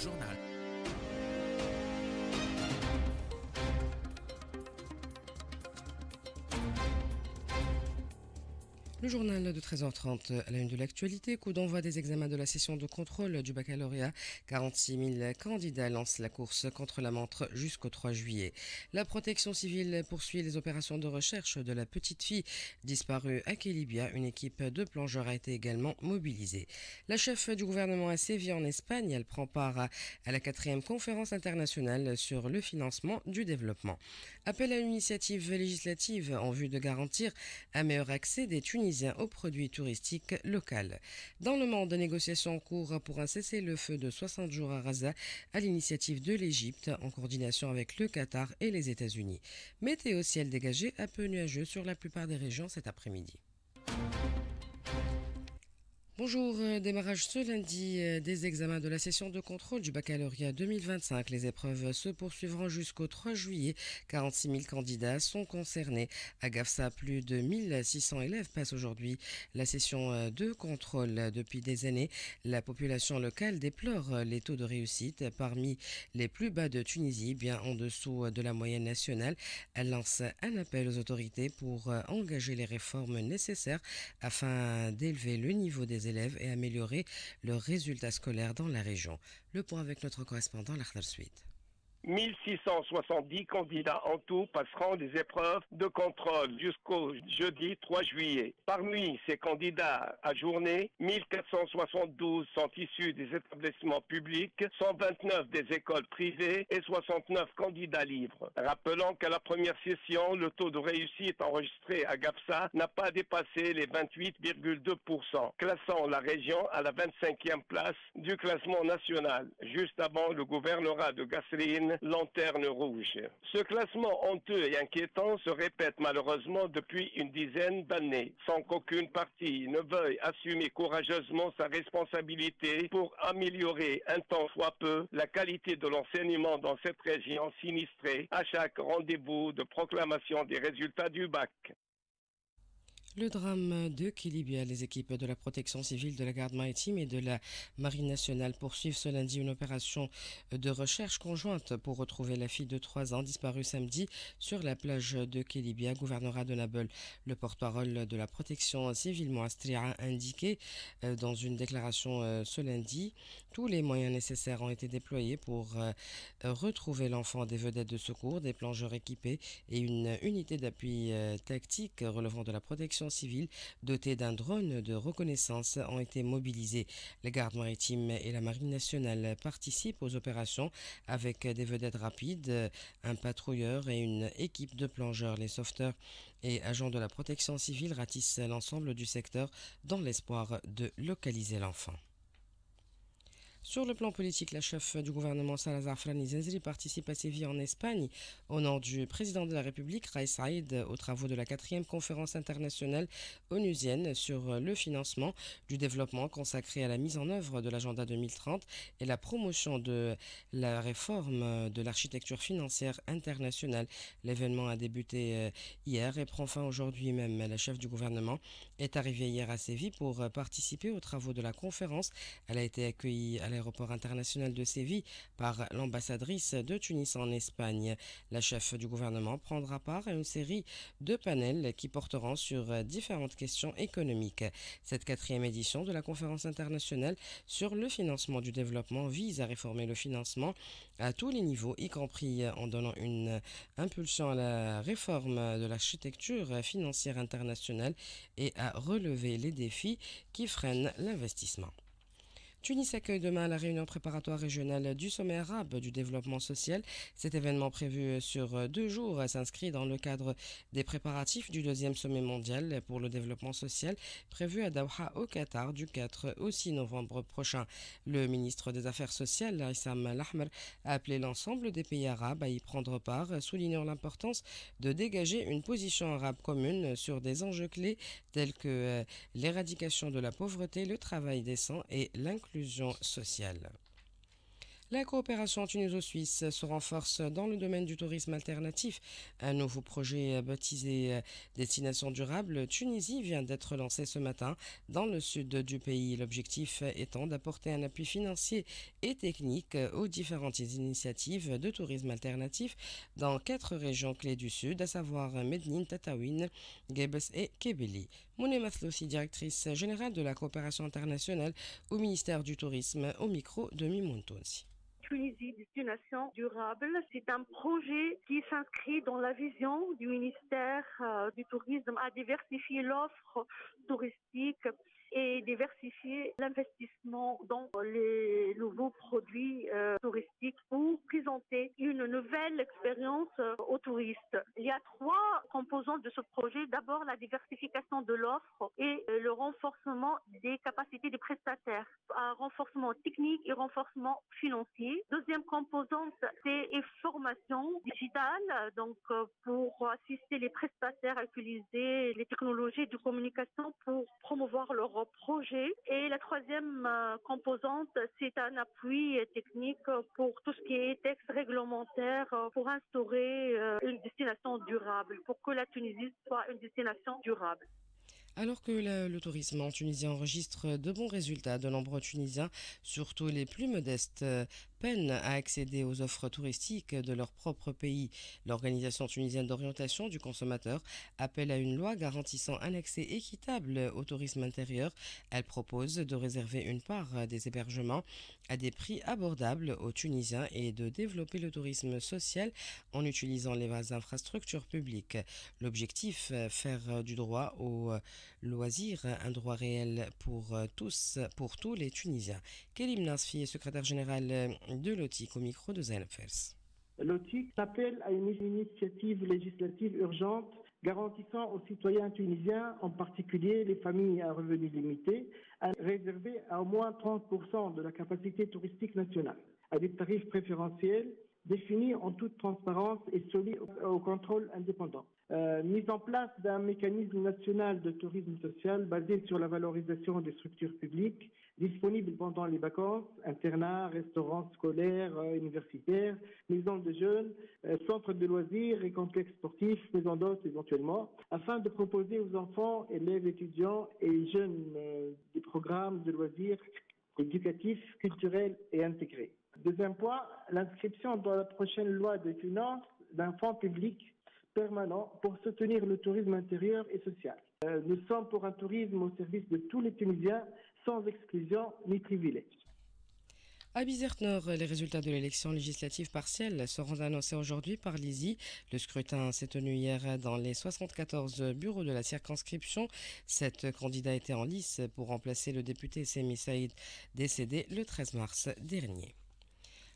journal. Le journal de 13h30 à la une de l'actualité, coup d'envoi des examens de la session de contrôle du baccalauréat. 46 000 candidats lancent la course contre la montre jusqu'au 3 juillet. La protection civile poursuit les opérations de recherche de la petite fille disparue à Kelibia. Une équipe de plongeurs a été également mobilisée. La chef du gouvernement a sévi en Espagne. Elle prend part à la 4e conférence internationale sur le financement du développement. Appel à l'initiative législative en vue de garantir un meilleur accès des Tunisiens aux produits touristiques locaux. Dans le monde, négociations en cours pour un cessez-le-feu de 60 jours à Gaza à l'initiative de l'Égypte en coordination avec le Qatar et les États-Unis. Météo ciel dégagé, un peu nuageux sur la plupart des régions cet après-midi. Bonjour, démarrage ce lundi des examens de la session de contrôle du baccalauréat 2025. Les épreuves se poursuivront jusqu'au 3 juillet. 46 000 candidats sont concernés. À Gafsa, plus de 1600 élèves passent aujourd'hui la session de contrôle. Depuis des années, la population locale déplore les taux de réussite parmi les plus bas de Tunisie, bien en dessous de la moyenne nationale. Elle lance un appel aux autorités pour engager les réformes nécessaires afin d'élever le niveau des élèves et améliorer leurs résultats scolaires dans la région. Le point avec notre correspondant, Lakhdar Suite. 1670 candidats en tout passeront les épreuves de contrôle jusqu'au jeudi 3 juillet. Parmi ces candidats ajournés, 1472 sont issus des établissements publics, 129 des écoles privées et 69 candidats libres. Rappelons qu'à la première session, le taux de réussite enregistré à Gafsa n'a pas dépassé les 28,2%, classant la région à la 25e place du classement national, juste avant le gouvernorat de Gasserine, lanterne rouge. Ce classement honteux et inquiétant se répète malheureusement depuis une dizaine d'années, sans qu'aucune partie ne veuille assumer courageusement sa responsabilité pour améliorer un tant soit peu la qualité de l'enseignement dans cette région sinistrée à chaque rendez-vous de proclamation des résultats du bac. Le drame de Kelibia, les équipes de la protection civile, de la garde maritime et de la marine nationale poursuivent ce lundi une opération de recherche conjointe pour retrouver la fille de 3 ans disparue samedi sur la plage de Kelibia, gouvernorat de Nabeul. Le porte-parole de la protection civile, Moastria, a indiqué dans une déclaration ce lundi, tous les moyens nécessaires ont été déployés pour retrouver l'enfant. Des vedettes de secours, des plongeurs équipés et une unité d'appui tactique relevant de la protection civile dotée d'un drone de reconnaissance ont été mobilisés. Les gardes maritimes et la marine nationale participent aux opérations avec des vedettes rapides, un patrouilleur et une équipe de plongeurs. Les sauveteurs et agents de la protection civile ratissent l'ensemble du secteur dans l'espoir de localiser l'enfant. Sur le plan politique, la chef du gouvernement Salazar Frani Zenzri participe à Séville en Espagne au nom du président de la République, Raïs Saïd, aux travaux de la 4e conférence internationale onusienne sur le financement du développement consacré à la mise en œuvre de l'agenda 2030 et la promotion de la réforme de l'architecture financière internationale. L'événement a débuté hier et prend fin aujourd'hui même. La chef du gouvernement est arrivée hier à Séville pour participer aux travaux de la conférence. Elle a été accueillie à l'aéroport international de Séville par l'ambassadrice de Tunis en Espagne. La chef du gouvernement prendra part à une série de panels qui porteront sur différentes questions économiques. Cette 4e édition de la conférence internationale sur le financement du développement vise à réformer le financement à tous les niveaux, y compris en donnant une impulsion à la réforme de l'architecture financière internationale et à relever les défis qui freinent l'investissement. Tunis accueille demain la réunion préparatoire régionale du sommet arabe du développement social. Cet événement prévu sur 2 jours s'inscrit dans le cadre des préparatifs du 2e sommet mondial pour le développement social prévu à Doha au Qatar du 4 au 6 novembre prochain. Le ministre des Affaires sociales, Issam Lahmer, a appelé l'ensemble des pays arabes à y prendre part, soulignant l'importance de dégager une position arabe commune sur des enjeux clés tels que l'éradication de la pauvreté, le travail décent et l'inclusion sociale. La coopération tuniso-suisse se renforce dans le domaine du tourisme alternatif. Un nouveau projet baptisé Destination durable Tunisie vient d'être lancé ce matin dans le sud du pays. L'objectif étant d'apporter un appui financier et technique aux différentes initiatives de tourisme alternatif dans 4 régions clés du sud, à savoir Medellín, Tataouine, Guebes et Kebeli. Mouné Mathloussi, directrice générale de la coopération internationale au ministère du Tourisme, au micro de Mimoun Tounsi. Tunisie Destination Durable, c'est un projet qui s'inscrit dans la vision du ministère du Tourisme à diversifier l'offre touristique et diversifier l'investissement dans les nouveaux produits touristiques pour présenter une nouvelle expérience aux touristes. Il y a 3 composantes de ce projet. D'abord, la diversification de l'offre et le renforcement des capacités des prestataires. Un renforcement technique et renforcement financier. Deuxième composante, c'est une formation digitale, donc pour assister les prestataires à utiliser les technologies de communication pour promouvoir leur projet. Et la troisième composante, c'est un appui technique pour tout ce qui est texte réglementaire pour instaurer une destination durable, pour que la Tunisie soit une destination durable. Alors que le tourisme en Tunisie enregistre de bons résultats, de nombreux Tunisiens, surtout les plus modestes, peinent à accéder aux offres touristiques de leur propre pays. L'Organisation tunisienne d'orientation du consommateur appelle à une loi garantissant un accès équitable au tourisme intérieur. Elle propose de réserver une part des hébergements à des prix abordables aux Tunisiens et de développer le tourisme social en utilisant les infrastructures publiques. L'objectif, faire du droit au loisir un droit réel pour tous les Tunisiens. Kélim Nasfi est secrétaire général de l'OTIC au micro de Zainab Fers. L'OTIC s'appelle à une initiative législative urgente garantissant aux citoyens tunisiens, en particulier les familles à revenus limités, à réserver à au moins 30% de la capacité touristique nationale à des tarifs préférentiels définis en toute transparence et soumis au contrôle indépendant. Mise en place d'un mécanisme national de tourisme social basé sur la valorisation des structures publiques disponibles pendant les vacances, internats, restaurants scolaires, universitaires, maisons de jeunes, centres de loisirs et complexes sportifs, maisons d'hôtes éventuellement, afin de proposer aux enfants, élèves, étudiants et jeunes des programmes de loisirs éducatifs, culturels et intégrés. Deuxième point, l'inscription dans la prochaine loi des finances d'un fonds public permanent pour soutenir le tourisme intérieur et social. Nous sommes pour un tourisme au service de tous les Tunisiens, sans exclusion ni privilège. À Bizerte-Nord, les résultats de l'élection législative partielle seront annoncés aujourd'hui par l'ISI. Le scrutin s'est tenu hier dans les 74 bureaux de la circonscription. 7 candidats étaient en lice pour remplacer le député Semi Saïd, décédé le 13 mars dernier.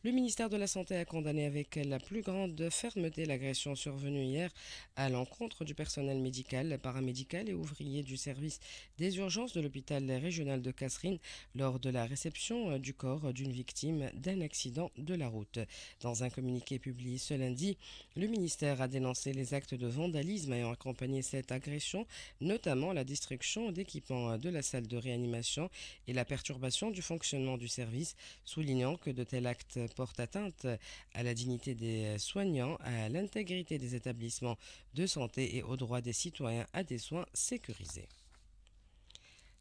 Le ministère de la Santé a condamné avec la plus grande fermeté l'agression survenue hier à l'encontre du personnel médical, paramédical et ouvrier du service des urgences de l'hôpital régional de Kasserine lors de la réception du corps d'une victime d'un accident de la route. Dans un communiqué publié ce lundi, le ministère a dénoncé les actes de vandalisme ayant accompagné cette agression, notamment la destruction d'équipements de la salle de réanimation et la perturbation du fonctionnement du service, soulignant que de tels actes porte atteinte à la dignité des soignants, à l'intégrité des établissements de santé et aux droits des citoyens à des soins sécurisés.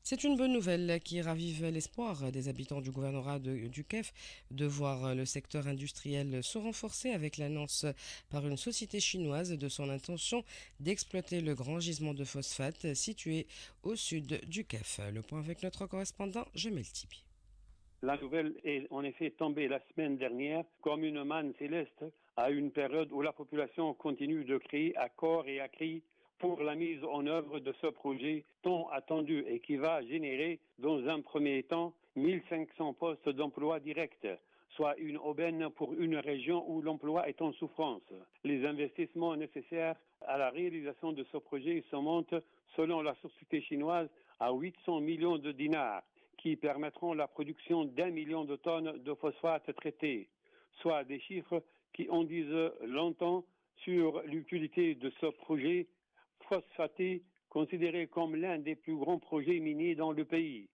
C'est une bonne nouvelle qui ravive l'espoir des habitants du gouvernorat du KEF de voir le secteur industriel se renforcer avec l'annonce par une société chinoise de son intention d'exploiter le grand gisement de phosphate situé au sud du KEF. Le point avec notre correspondant Jamel Tibi. La nouvelle est en effet tombée la semaine dernière comme une manne céleste à une période où la population continue de crier à corps et à cri pour la mise en œuvre de ce projet tant attendu et qui va générer dans un premier temps 1500 postes d'emploi directs, soit une aubaine pour une région où l'emploi est en souffrance. Les investissements nécessaires à la réalisation de ce projet se montent, selon la société chinoise, à 800 millions de dinars, qui permettront la production d'1 million de tonnes de phosphate traité, soit des chiffres qui en disent longtemps sur l'utilité de ce projet phosphaté, considéré comme l'un des plus grands projets miniers dans le pays,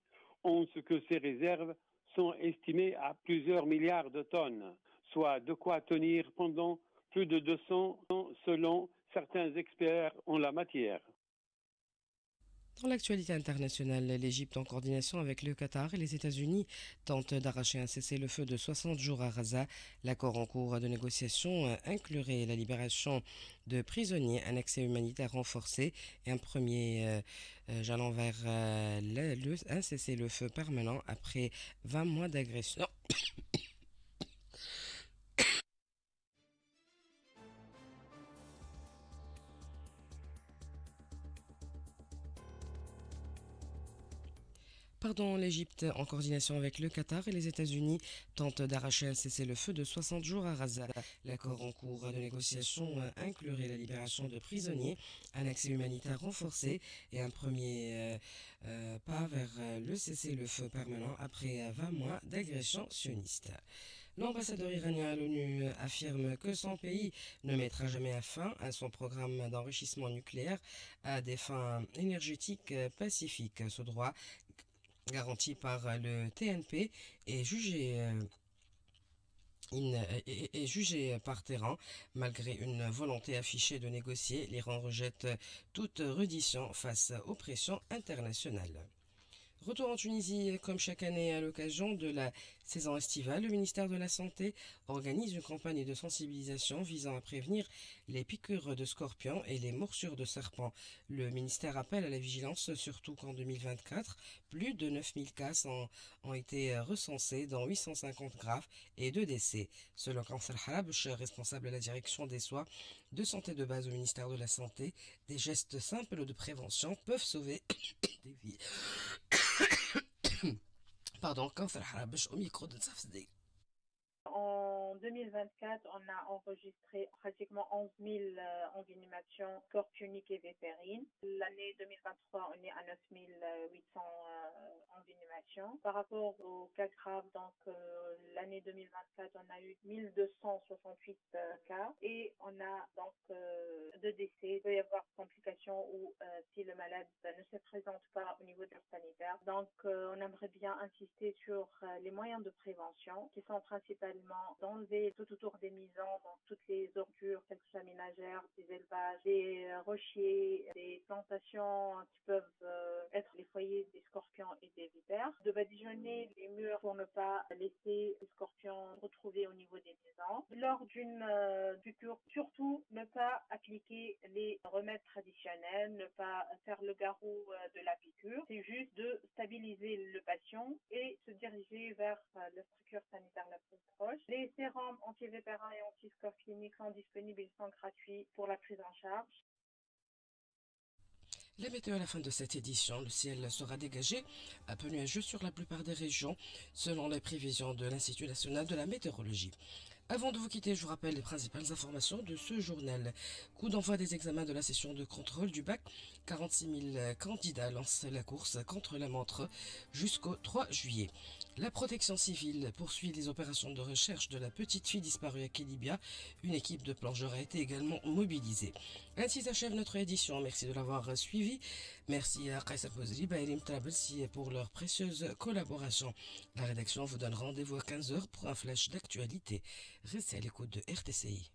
en ce que ces réserves sont estimés à plusieurs milliards de tonnes, soit de quoi tenir pendant plus de 200 ans selon certains experts en la matière. Dans l'actualité internationale, l'Égypte, en coordination avec le Qatar et les États-Unis, tente d'arracher un cessez-le-feu de 60 jours à Gaza. L'accord en cours de négociation inclurait la libération de prisonniers, un accès humanitaire renforcé et un premier jalon vers un cessez-le-feu permanent après 20 mois d'agression. L'Égypte, en coordination avec le Qatar et les États-Unis, tente d'arracher un cessez-le-feu de 60 jours à Gaza. L'accord en cours de négociation inclurait la libération de prisonniers, un accès humanitaire renforcé et un premier pas vers le cessez-le-feu permanent après 20 mois d'agression sioniste. L'ambassadeur iranien à l'ONU affirme que son pays ne mettra jamais fin à son programme d'enrichissement nucléaire à des fins énergétiques pacifiques. Ce droit, garanti par le TNP, est jugé par Téhéran. Malgré une volonté affichée de négocier, l'Iran rejette toute reddition face aux pressions internationales. Retour en Tunisie, comme chaque année à l'occasion de la saison estivale, le ministère de la Santé organise une campagne de sensibilisation visant à prévenir les piqûres de scorpions et les morsures de serpents. Le ministère appelle à la vigilance, surtout qu'en 2024, plus de 9000 cas ont été recensés, dont 850 graves et 2 décès. Selon Kawthar Harabesh, responsable de la direction des soins de santé de base au ministère de la Santé, des gestes simples de prévention peuvent sauver des vies. Kawthar Harabesh au micro de Nsafsdei. En 2024, on a enregistré pratiquement 11 000 envenimations scorpioniques et vipérines. L'année 2023, on est à 9 800 envenimations. Par rapport aux cas graves, donc l'année 2024, on a eu 1268 cas et on a donc 2 décès. Il peut y avoir complications ou si le malade ne se présente pas au niveau de l'aide sanitaire. Donc on aimerait bien insister sur les moyens de prévention qui sont principalement d'enlever tout autour des maisons, donc toutes les ordures, qu'elles soient ménagères, des élevages, des rochers, des plantations qui peuvent être les foyers des scorpions et des vipères. De badigeonner les murs pour ne pas laisser les scorpions retrouver au niveau des maisons. Lors d'une piqûre, surtout ne pas appliquer les remèdes traditionnels, ne pas faire le garrot de la piqûre. C'est juste de stabiliser le patient et se diriger vers la structure sanitaire la plus proche. Les sérums antivipérins et antiscorpioniques sont disponibles, ils sont gratuits pour la prise en charge. La météo à la fin de cette édition, le ciel sera dégagé, un peu nuageux sur la plupart des régions, selon les prévisions de l'Institut national de la météorologie. Avant de vous quitter, je vous rappelle les principales informations de ce journal. Coup d'envoi des examens de la session de contrôle du bac. 46 000 candidats lancent la course contre la montre jusqu'au 3 juillet. La protection civile poursuit les opérations de recherche de la petite fille disparue à Kelibia. Une équipe de plongeurs a été également mobilisée. Ainsi s'achève notre édition. Merci de l'avoir suivi. Merci à Kaysar Bozri, Baïlim Trabelsi pour leur précieuse collaboration. La rédaction vous donne rendez-vous à 15h pour un flash d'actualité. Restez à l'écoute de RTCI.